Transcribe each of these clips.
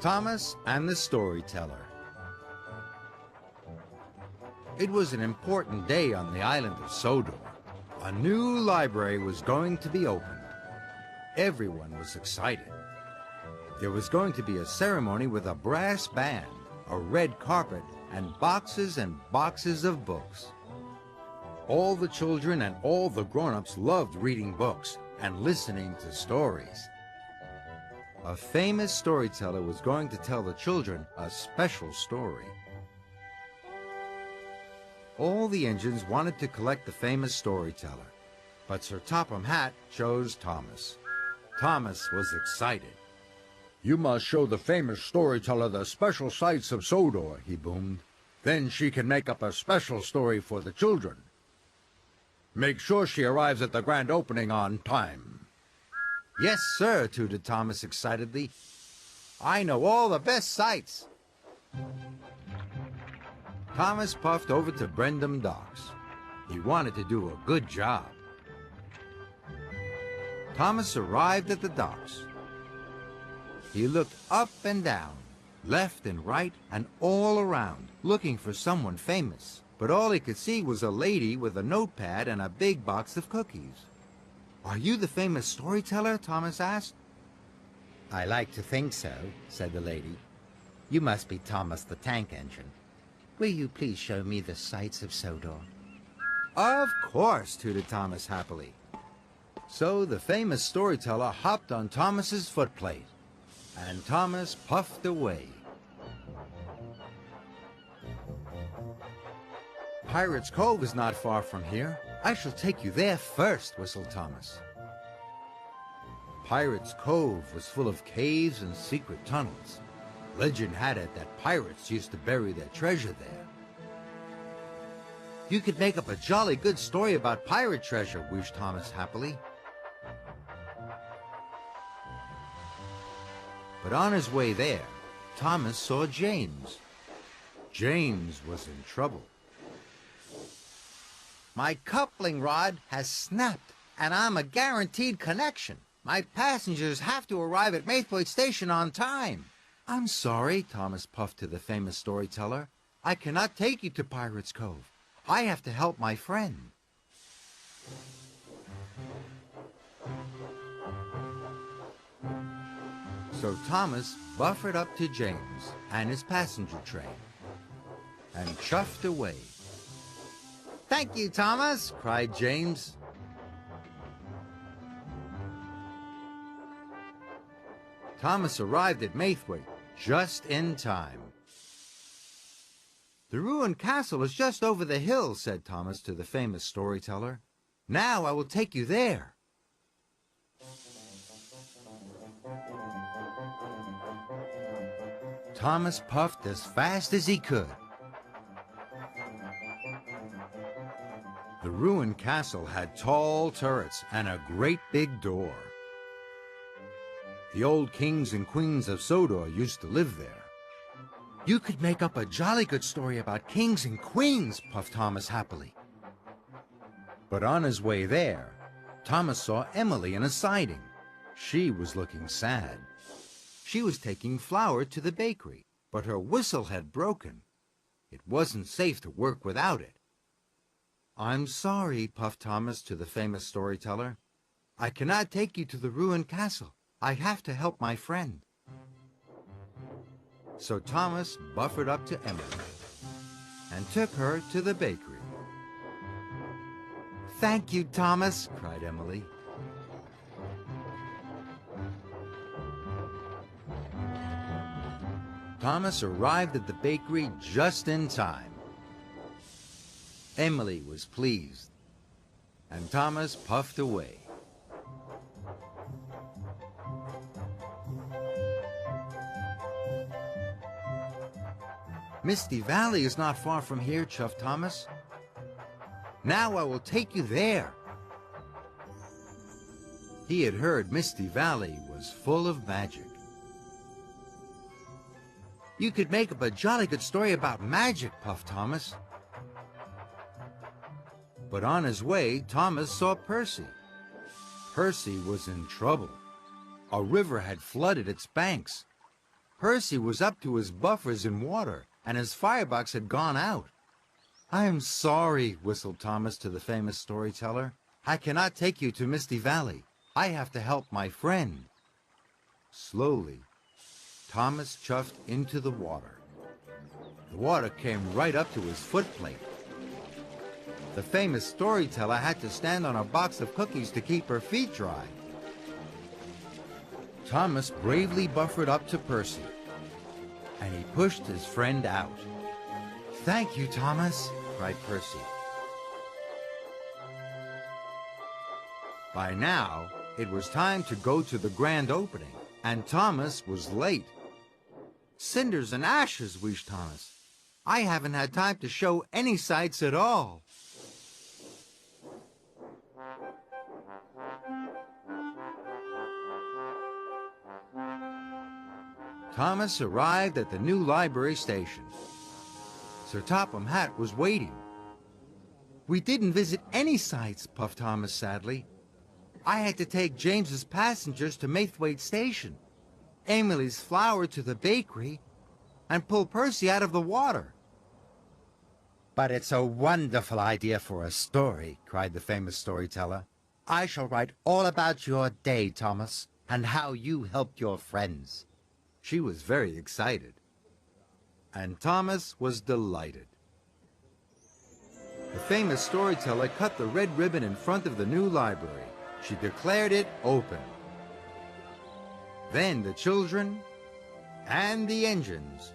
Thomas and the Storyteller. It was an important day on the island of Sodor. A new library was going to be opened. Everyone was excited. There was going to be a ceremony with a brass band, a red carpet, and boxes of books. All the children and all the grown-ups loved reading books and listening to stories. A famous storyteller was going to tell the children a special story. All the engines wanted to collect the famous storyteller, but Sir Topham Hatt chose Thomas. Thomas was excited. "You must show the famous storyteller the special sights of Sodor," he boomed. "Then she can make up a special story for the children. Make sure she arrives at the grand opening on time." "Yes, sir," tooted Thomas excitedly. "I know all the best sights." Thomas puffed over to Brendam Docks. He wanted to do a good job. Thomas arrived at the docks. He looked up and down, left and right, and all around, looking for someone famous. But all he could see was a lady with a notepad and a big box of cookies. "Are you the famous storyteller?" Thomas asked. "I like to think so," said the lady. "You must be Thomas the Tank Engine. Will you please show me the sights of Sodor?" "Of course," tooted Thomas happily. So the famous storyteller hopped on Thomas's footplate, and Thomas puffed away. "Pirate's Cove is not far from here. I shall take you there first," whistled Thomas. Pirate's Cove was full of caves and secret tunnels. Legend had it that pirates used to bury their treasure there. "You could make up a jolly good story about pirate treasure," wished Thomas happily. But on his way there, Thomas saw James. James was in trouble. "My coupling rod has snapped, and I'm a guaranteed connection. My passengers have to arrive at Maithwaite Station on time." "I'm sorry," Thomas puffed to the famous storyteller. "I cannot take you to Pirate's Cove. I have to help my friend." So Thomas buffered up to James and his passenger train and chuffed away. "Thank you, Thomas," cried James. Thomas arrived at Maithwaite just in time. "The ruined castle is just over the hill," said Thomas to the famous storyteller. "Now I will take you there." Thomas puffed as fast as he could. The ruined castle had tall turrets and a great big door. The old kings and queens of Sodor used to live there. "You could make up a jolly good story about kings and queens," puffed Thomas happily. But on his way there, Thomas saw Emily in a siding. She was looking sad. She was taking flour to the bakery, but her whistle had broken. It wasn't safe to work without it. "I'm sorry," puffed Thomas to the famous storyteller. "I cannot take you to the ruined castle. I have to help my friend." So Thomas buffered up to Emily and took her to the bakery. "Thank you, Thomas," cried Emily. Thomas arrived at the bakery just in time. Emily was pleased, and Thomas puffed away. "Misty Valley is not far from here," chuffed Thomas. "Now I will take you there." He had heard Misty Valley was full of magic. "You could make up a jolly good story about magic," puffed Thomas. But on his way, Thomas saw Percy. Percy was in trouble. A river had flooded its banks. Percy was up to his buffers in water, and his firebox had gone out. "I am sorry," whistled Thomas to the famous storyteller. "I cannot take you to Misty Valley. I have to help my friend." Slowly, Thomas chuffed into the water. The water came right up to his footplate. The famous storyteller had to stand on a box of cookies to keep her feet dry. Thomas bravely buffered up to Percy, and he pushed his friend out. "Thank you, Thomas," cried Percy. By now, it was time to go to the grand opening, and Thomas was late. "Cinders and ashes," wheezed Thomas. "I haven't had time to show any sights at all." Thomas arrived at the new library station. Sir Topham Hatt was waiting. "We didn't visit any sights," puffed Thomas sadly. "I had to take James's passengers to Maithwaite Station, Emily's flour to the bakery, and pull Percy out of the water." "But it's a wonderful idea for a story," cried the famous storyteller. "I shall write all about your day, Thomas, and how you helped your friends." She was very excited, and Thomas was delighted. The famous storyteller cut the red ribbon in front of the new library. She declared it open. Then the children and the engines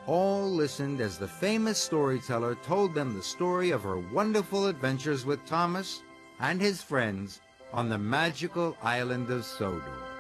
all listened as the famous storyteller told them the story of her wonderful adventures with Thomas and his friends on the magical island of Sodor.